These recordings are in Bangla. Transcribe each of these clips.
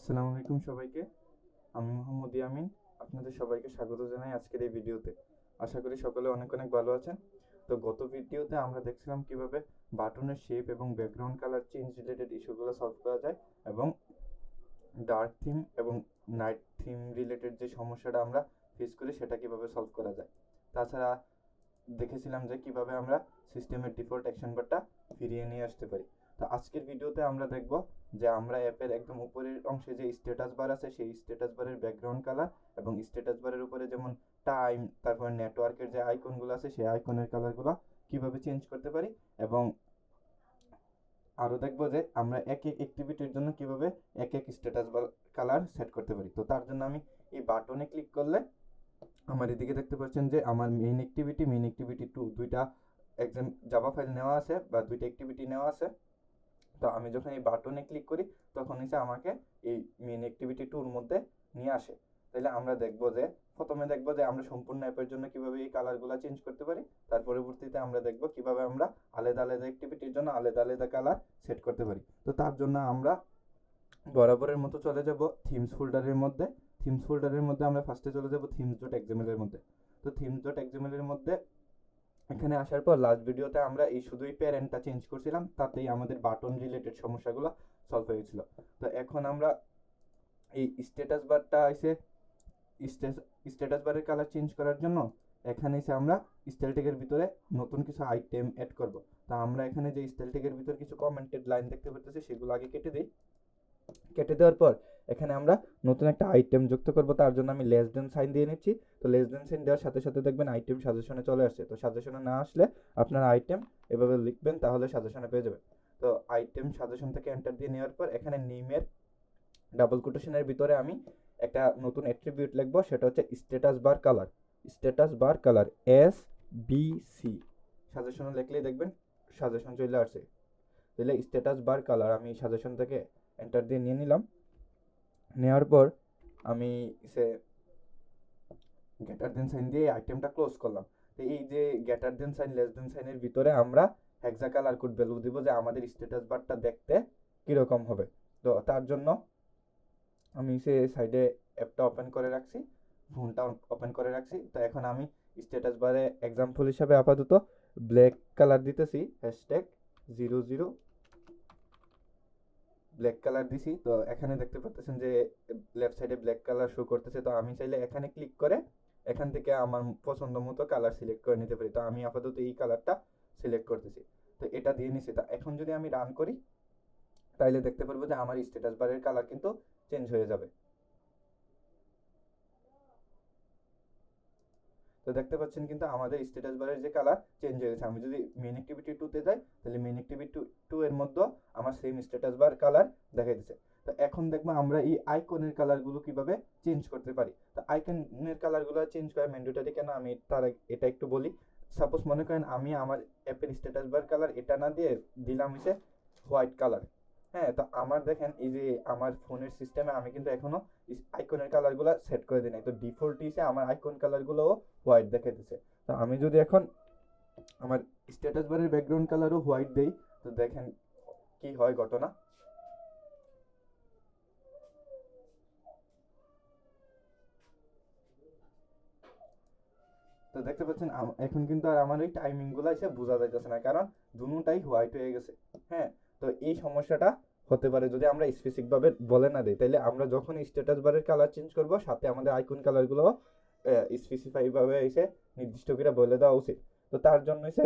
আসসালামু আলাইকুম সবাইকে। আমি মোহাম্মদ ইয়ামিন। আপনাদের সবাইকে স্বাগত জানাই আজকের এই ভিডিওতে। আশা করি সকলে অনেক অনেক ভালো আছেন। তো গত ভিডিওতে আমরা দেখছিলাম কিভাবে বাটনের শেপ এবং ব্যাকগ্রাউন্ড কালার চেঞ্জ রিলেটেড ইস্যুগুলো সলভ করা যায়, এবং ডার্ক থিম এবং নাইট থিম রিলেটেড যে সমস্যাটা আমরা ফেস করি সেটা কিভাবে সলভ করা যায়। তাছাড়া দেখেছিলাম যে কিভাবে আমরা সিস্টেমের ডিফল্ট অ্যাকশন বারটা ফিরিয়ে নিয়ে আসতে পারি। তো আজকের ভিডিওতে আমরা দেখব যে আমরা অ্যাপের একদম উপরের অংশে যে স্ট্যাটাস বার আছে সেই স্ট্যাটাস বারের ব্যাকগ্রাউন্ড কালার এবং স্ট্যাটাস বারের উপরে যেমন টাইম, তারপর নেটওয়ার্কের যে আইকনগুলো আছে সেই আইকনের কালারগুলো কিভাবে চেঞ্জ করতে পারি, এবং আরও দেখব যে আমরা এক এক অ্যাক্টিভিটির জন্য কিভাবে এক এক স্ট্যাটাস বার কালার সেট করতে পারি। তো তার জন্য আমি এই বাটনে ক্লিক করলে আমার এদিকে দেখতে পাচ্ছেন যে আমার মেইন অ্যাক্টিভিটি 2 দুইটা এক্সাম জাভা ফাইল নেওয়া আছে বা দুইটা অ্যাক্টিভিটি নেওয়া আছে। তো আমি যখন এই বাটনে ক্লিক করি তখন এসে আমাকে এই মেইন অ্যাক্টিভিটি 2-র মধ্যে নিয়ে আসে। তাহলে আমরা প্রথমে দেখব যে আমরা সম্পূর্ণ অ্যাপের জন্য কিভাবে এই কালারগুলো চেঞ্জ করতে পারি। তার পরবর্তীতে আমরা দেখব কিভাবে আমরা আলাদা আলাদা অ্যাক্টিভিটির জন্য আলাদা আলাদা কালার সেট করতে পারি। তো তার জন্য আমরা বরাবরের মতো চলে যাব থিমস ফোল্ডারের মধ্যে। থিমস ফোল্ডারের মধ্যে আমরা ফার্স্টে চলে যাব themes.xml এর মধ্যে। তো themes.xml এর মধ্যে এখানে আসার পর লাস্ট ভিডিওতে আমরা এই শুধুই প্যারেন্টটা চেঞ্জ করছিলাম, তাতেই আমাদের বাটন রিলেটেড সমস্যাগুলো সলভ হয়ে গেছিল। তো এখন আমরা এই স্ট্যাটাস বারটা এসে স্ট্যাটাস বারের কালার চেঞ্জ করার জন্য এখানে এসে আমরা স্টাইল ট্যাগের ভিতরে নতুন কিছু আইটেম অ্যাড করব। তা আমরা এখানে যে স্টাইল ট্যাগের ভিতরে কিছু কমেন্টেড লাইন দেখতে পাচ্ছি সেগুলো আগে কেটে দিই। কেটে দেওয়ার পর এখানে আমরা নতুন একটা আইটেম যুক্ত করব। তার জন্য আমি লেস দেন সাইন দিয়ে নিচ্ছি। তো লেস দেন সাইন দেওয়ার সাথে সাথে দেখবেন আইটেম সাজেশনে চলে আসছে। তো সাজেশনে না আসলে আপনারা আইটেম এভাবে লিখবেন, তাহলে সাজেশনে পেয়ে যাবেন। তো আইটেম সাজেশন থেকে এন্টার দিয়ে নেওয়ার পর এখানে নেমের ডাবল কোটেশনের ভিতরে আমি একটা নতুন অ্যাট্রিবিউট লিখবো, সেটা হচ্ছে status bar colour. Status bar colour SBC সাজেশনে লিখলেই দেখবেন সাজেশন চলে আসছে। তাহলে স্ট্যাটাস বার কালার আমি সাজেশন থেকে এন্টার দিয়ে নিয়ে নিলাম। নেওয়ার পর আমি সে গ্রেটার দেন সাইন দিয়ে আইটেমটা ক্লোজ করলাম। তো এই যে greater than sign less than সাইনের ভিতরে আমরা হেক্সা কালার কোড ভ্যালু দিব যে আমাদের স্ট্যাটাস বারটা দেখতে কীরকম হবে। তো তার জন্য আমি সে সাইডে অ্যাপটা ওপেন করে রাখছি, ফোনটা ওপেন করে রাখছি। তো এখন আমি স্ট্যাটাস বারে এক্সাম্পল হিসাবে আপাতত ব্ল্যাক কালার দিতেছি, #00 ব্ল্যাক কালার দিছি। তো এখানে দেখতে পাচ্ছেন যে লেফট সাইডে ব্ল্যাক কালার শো করতেছে। তো আমি চাইলে এখানে ক্লিক করে এখান থেকে আমার পছন্দ মতো কালার সিলেক্ট করে নিতে পারি। তো আমি আপাতত এই কালারটা সিলেক্ট করতেছি। তো এটা দিয়ে নিছি। তা এখন যদি আমি রান করি তাইলে দেখতে পারবো যে আমার স্ট্যাটাস বারের কালার কিন্তু চেঞ্জ হয়ে যাবে। তো দেখতে পাচ্ছেন কিন্তু আমাদের স্ট্যাটাস বারের যে কালার চেঞ্জ হয়ে গেছে। আমি যদি মেইন অ্যাক্টিভিটি 2-তে যাই তাহলে মেইন অ্যাক্টিভিটি 2 এর মধ্যে আমার সেম স্ট্যাটাস বার কালার দেখাই দিচ্ছে। তো এখন দেখবো আমরা এই আইকনের কালারগুলো কিভাবে চেঞ্জ করতে পারি। তো আইকনের কালারগুলো চেঞ্জ করা ম্যান্ডেটরি কেন আমি এটা একটু বলি। সাপোজ মনে করেন আমি আমার অ্যাপের স্ট্যাটাস বার কালার এটা না দিয়ে দিলাম হচ্ছে হোয়াইট কালার। হ্যাঁ, তো আমার দেখেন এই যে আমার ফোনের সিস্টেমে আমি কিন্তু এখনো আইকনের কালারগুলো সেট করে দিই নাই। তো ডিফল্ট হিসেবে আমার আইকন কালারগুলোও হোয়াইট দেখাইতেছে। তো আমি যদি এখন আমার স্ট্যাটাস বারের ব্যাকগ্রাউন্ড কালারও হোয়াইট দেই তো দেখেন কি হয় ঘটনা। তো দেখতে পাচ্ছেন এখন কিন্তু আর আমার ওই টাইমিংগুলো এসে বোঝা যাইতেছে না, কারণ দুটোটাই হোয়াইট হয়ে গেছে। হ্যাঁ, তো এই সমস্যাটা হতে পারে যদি আমরা স্পেসিফিকভাবে বলে না দিই। তাহলে আমরা যখন স্ট্যাটাস বারের কালার চেঞ্জ করব সাথে আমাদের আইকন কালারগুলো স্পেসিফাইভাবে এসে নির্দিষ্ট করে বলে দেওয়া উচিত। তো তার জন্য এসে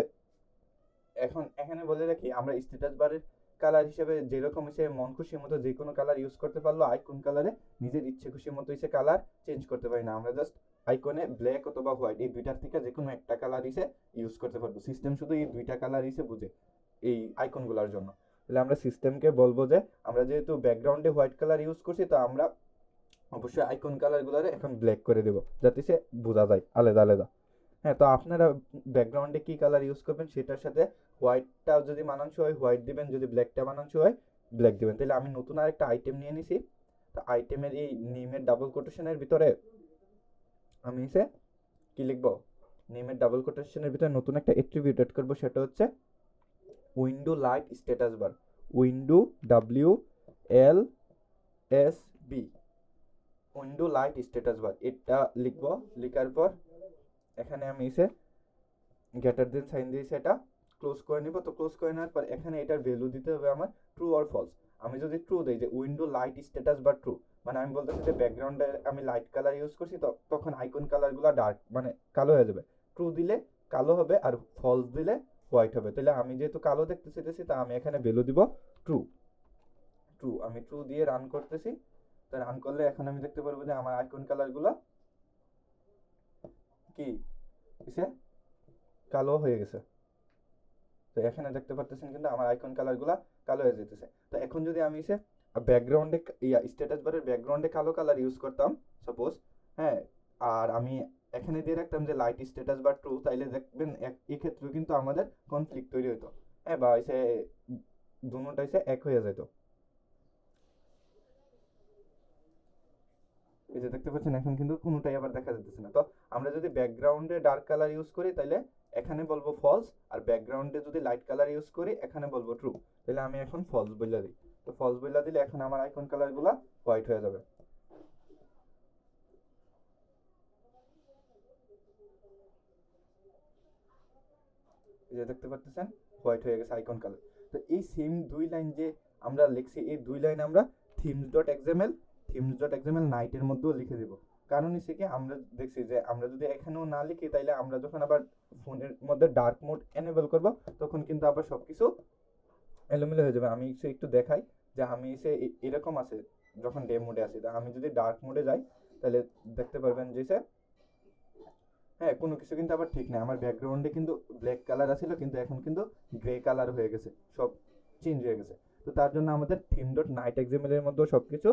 এখন এখানে বলে রাখি আমরা স্ট্যাটাস বারের কালার হিসেবে যেরকম এসে মন খুশি মতো যে কোনো কালার ইউজ করতে পারলো, আইকন কালারে নিজের ইচ্ছে খুশি মতো এসে কালার চেঞ্জ করতে পারি না। আমরা জাস্ট আইকনে ব্ল্যাক অথবা হোয়াইট এই দুইটার থেকে যে কোনো একটা কালার এসে ইউজ করতে পারবো। সিস্টেম শুধু এই দুইটা কালার এসে বুঝে এই আইকনগুলোর জন্য। তাহলে আমরা সিস্টেমকে বলবো যে আমরা যেহেতু ব্যাকগ্রাউন্ডে হোয়াইট কালার ইউজ করছি তো আমরা অবশ্যই আইকন কালারগুলোরে এখন ব্ল্যাক করে দেবো যাতে সে বোঝা যায় আলাদা আলাদা। হ্যাঁ, তো আপনারা ব্যাকগ্রাউন্ডে কি কালার ইউজ করবেন সেটার সাথে হোয়াইটটা যদি মানানসই হয় হোয়াইট দিবেন, যদি ব্ল্যাকটা মানানসই হয় ব্ল্যাক দিবেন। তাহলে আমি নতুন আরেকটা আইটেম নিয়ে নিছি। তো আইটেমের এই নেমের ডাবল কোটেশনের ভিতরে আমি এসে কি লিখবো, নেমের ডাবল কোটেশনের ভিতরে নতুন একটা অ্যাট্রিবিউট এড করবো, সেটা হচ্ছে window light status bar. Window WLSD B window light status bar, এটা লিখবো। লিখার পর এখানে আমি এসে গ্রেটার দেন সাইন দিয়েছি, এটা ক্লোজ করে নিব। তো ক্লোজ করে নেওয়ার পর এখানে এটার ভ্যালু দিতে হবে আমার ট্রু অর ফলস। আমি যদি ট্রু দেই যে উইন্ডো লাইট স্ট্যাটাস বার ট্রু, মানে আমি বলতেছি যে ব্যাকগ্রাউন্ডে আমি লাইট কালার ইউজ করছি, তো তখন আইকন কালারগুলো ডার্ক মানে কালো হয়ে যাবে। ট্রু দিলে কালো হবে আর ফলস দিলে হোয়াইট হবে। তাহলে আমি যেহেতু কালো দেখতে চাইতেছি, তা আমি এখানে ভ্যালু দিব ট্রু। ট্রু আমি ট্রু দিয়ে রান করতেছি। তো রান করলে এখন আমি দেখতে পারবো যে আমার আইকন কালারগুলো কি হয়েছে, কালো হয়ে গেছে। তো এখানে দেখতে পারতেছেন কিন্তু আমার আইকন কালারগুলো কালো হয়ে যেতেছে। তো এখন যদি আমি এসে ব্যাকগ্রাউন্ডে স্ট্যাটাস বারের ব্যাকগ্রাউন্ডে কালো কালার ইউজ করতাম সাপোজ, হ্যাঁ, আর আমি এখানে দিয়ে রাখতাম যে লাইট স্ট্যাটাস বার ট্রু, তাইলে দেখবেন এই ক্ষেত্রে কিন্তু আমাদের কনফ্লিক্ট তৈরি হতো, হ্যাঁ, বা এসে দুটোটা এসে এক হয়ে যেত। এই যে দেখতে পাচ্ছেন এখন কিন্তু কোনোটাই আবার দেখা যাচ্ছে না। তো আমরা যদি ব্যাকগ্রাউন্ডে ডার্ক কালার ইউজ করি তাহলে এখানে বলবো ফলস, আর ব্যাকগ্রাউন্ডে যদি লাইট কালার ইউজ করি এখানে বলবো ট্রু। তাহলে আমি এখন ফলস বলে দিই। তো ফলস বলে দিলে এখন আমার আইকন কালারগুলো হোয়াইট হয়ে যাবে। এই যে দেখতে পাচ্ছেন হোয়াইট হয়ে গেছে আইকন কালার। তো এই সেম দুই লাইন যে আমরা লিখছি, এই দুই লাইন আমরা themes.xml নাইটের মধ্যেও লিখে দিব। কারণ হচ্ছে কি আমরা দেখছি যে আমরা যদি এখানেও না লিখি তাইলে আমরা যখন আবার ফোনের মধ্যে ডার্ক মোড এনেবল করব তখন কিন্তু আবার সবকিছু এলোমেলো হয়ে যাবে। আমি একটু দেখাই যে আমি এসে এরকম আছে যখন ডে মোডে আছি। আমি যদি ডার্ক মোডে যাই তাহলে দেখতে পারবেন যে হ্যাঁ, কোনো কিছু কিন্তু আবার ঠিক নেই। আমার ব্যাকগ্রাউন্ডে কিন্তু ব্ল্যাক কালার আছিল, কিন্তু এখন কিন্তু গ্রে কালার হয়ে গেছে, সব চেঞ্জ হয়ে গেছে। তো তার জন্য আমাদের theme.nightxml এর মধ্যেও সব কিছু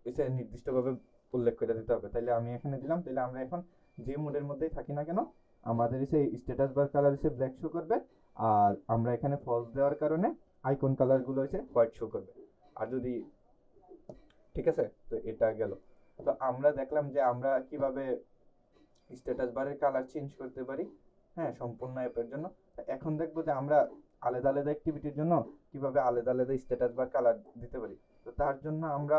এসে নির্দিষ্টভাবে উল্লেখ করে দিতে হবে। তাইলে আমি এখানে দিলাম, তাহলে আমরা এখন যে মোডের মধ্যেই থাকি না কেন আমাদের এসে স্ট্যাটাস বার কালার এসে ব্ল্যাক শো করবে, আর আমরা এখানে ফলস দেওয়ার কারণে আইকন কালারগুলো এসে হোয়াইট শো করবে। আর যদি ঠিক আছে, তো এটা গেল। তো আমরা দেখলাম যে আমরা কিভাবে স্ট্যাটাস বারের কালার চেঞ্জ করতে পারি, হ্যাঁ, সম্পূর্ণ অ্যাপের জন্য। এখন দেখবো যে আমরা আলাদা আলাদা অ্যাক্টিভিটির জন্য কিভাবে আলাদা আলাদা স্ট্যাটাস বার কালার দিতে পারি। তো তার জন্য আমরা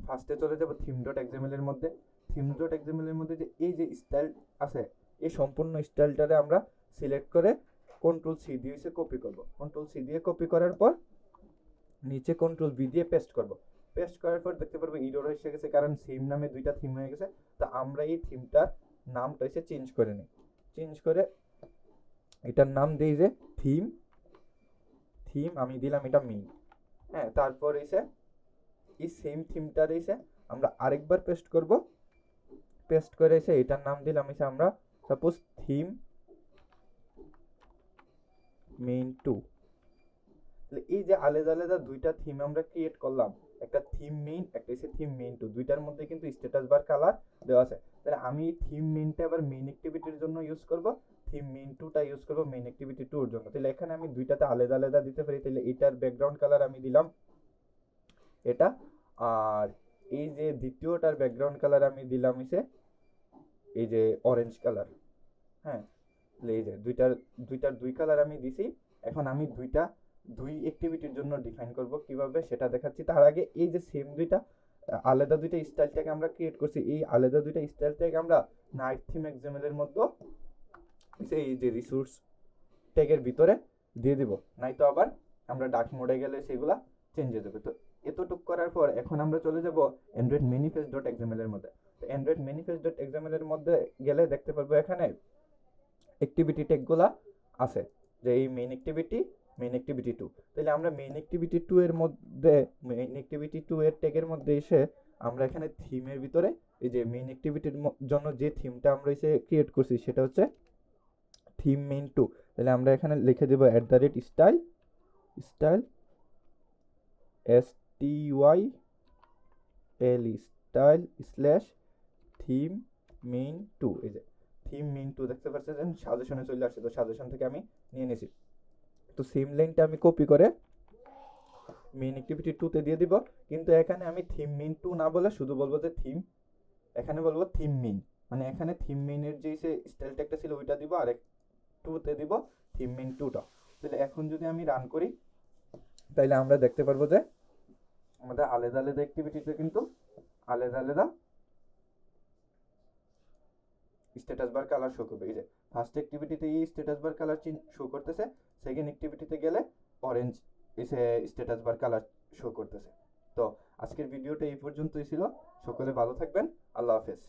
ফার্স্টে চলে যাব theme.xml এর মধ্যে। theme.xml এর মধ্যে যে এই যে স্টাইল আছে, এই সম্পূর্ণ স্টাইলটারে আমরা সিলেক্ট করে কন্ট্রোল সি দিয়ে কপি করব। কন্ট্রোল সি দিয়ে কপি করার পর নিচে কন্ট্রোল ভি দিয়ে পেস্ট করব। পেস্ট করার পর দেখতে পারবো ইরর এসে গেছে, কারণ সেম নামে দুইটা থিম হয়ে গেছে। তো আমরা এই থিমটার নামটা এসে চেঞ্জ করে নিই। চেঞ্জ করে এটার নাম দিই যে থিম আমি দিলাম এটা মেইন, হ্যাঁ। তারপর এসে এই সেম থিমটার এসে আমরা আরেকবার পেস্ট করব। পেস্ট করে এসে এটার নাম দিলাম এসে আমরা সাপোজ থিম মেইন 2। এই যে আলাদা আলাদা দুইটা থিম আমরা ক্রিয়েট করলাম, একটা থিম মেইন, একটা এসে থিম মেইন 2, দুইটার মধ্যে কিন্তু স্ট্যাটাস বার কালার দেওয়া আছে। তাহলে আমি থিম মেইনটা আবার মেইন অ্যাক্টিভিটির জন্য ইউজ করব, থিম মেইন 2টা ইউজ করব মেইন অ্যাক্টিভিটি 2 এর জন্য। তাহলে এখানে আমি দুইটাতে আলাদা আলাদা দিতে পারি। তাহলে এটার ব্যাকগ্রাউন্ড কালার আমি দিলাম এটা, আর এই যে দ্বিতীয়টার ব্যাকগ্রাউন্ড কালার আমি দিলাম এসে এই যে অরেঞ্জ কালার, হ্যাঁ। এই যে দুইটার দুই কালার আমি দিছি। এখন আমি দুই অ্যাক্টিভিটির জন্য ডিফাইন করব কিভাবে সেটা দেখাচ্ছি। তার আগে এই যে সেম আলাদা দুইটা স্টাইলটাকে আমরা ক্রিয়েট করছি, এই আলাদা দুইটা স্টাইলটাকে আমরা নাইট থিম এক্সাম্পল এর মধ্যে এই যে রিসোর্স ট্যাগের ভিতরে দিয়ে দিব, নাই তো আবার আমরা ডার্ক মোডে গেলে সেগুলা চেঞ্জ হয়ে যাবে। তো এতটুকু করার পর এখন আমরা চলে যাব অ্যান্ড্রয়েড manifest.xml এর মধ্যে। তো অ্যান্ড্রয়েড manifest.xml এর মধ্যে গেলে দেখতে পারবো এখানে অ্যাক্টিভিটি ট্যাগগুলা আছে, যে এই মেইন অ্যাক্টিভিটি 2। তাহলে আমরা মেইন অ্যাক্টিভিটি 2 এর মধ্যে এর ট্যাগের মধ্যে এসে আমরা এখানে থিমের ভিতরে এই যে মেইন অ্যাক্টিভিটির জন্য যে থিমটা আমরা এসে ক্রিয়েট করছি সেটা হচ্ছে থিম মেইন 2। তাহলে আমরা এখানে লিখে দেব @style style/theme main 2। এই যে থিম মেইন 2 দেখতে পাচ্ছেন সাজেশনে চলে আসছে। তো সাজেশন থেকে আমি নিয়ে নিয়েছি। তো সেম লাইনটা আমি কপি করে মেইন অ্যাক্টিভিটি 2 তে দিয়ে দিব। কিন্তু এখানে আমি থিম মেইন 2 না বলে শুধু বলবো যে থিম, এখানে বলবো থিম মেইন, মানে এখানে থিম মেইনের যে স্টাইল ট্যাগটা ছিল ওইটা দিব, আর 2 তে দিব থিম মেইন 2টা। তাহলে এখন যদি আমি রান করি তাহলে আমরা দেখতে পারবো যে আমাদের আলাদা আলাদা অ্যাক্টিভিটিতে কিন্তু আলাদা আলাদা স্ট্যাটাস বার কালার শো করবে। এই যে ফার্স্ট অ্যাক্টিভিটিতে এই স্ট্যাটাস বার কালার শো করতেছে, সেকেন্ড অ্যাক্টিভিটিতে গেলে অরেঞ্জ এসে স্ট্যাটাস বার কালার শো করতেছে। তো আজকের ভিডিওটা এই পর্যন্তই ছিল। সকলে ভালো থাকবেন। আল্লাহ হাফেজ।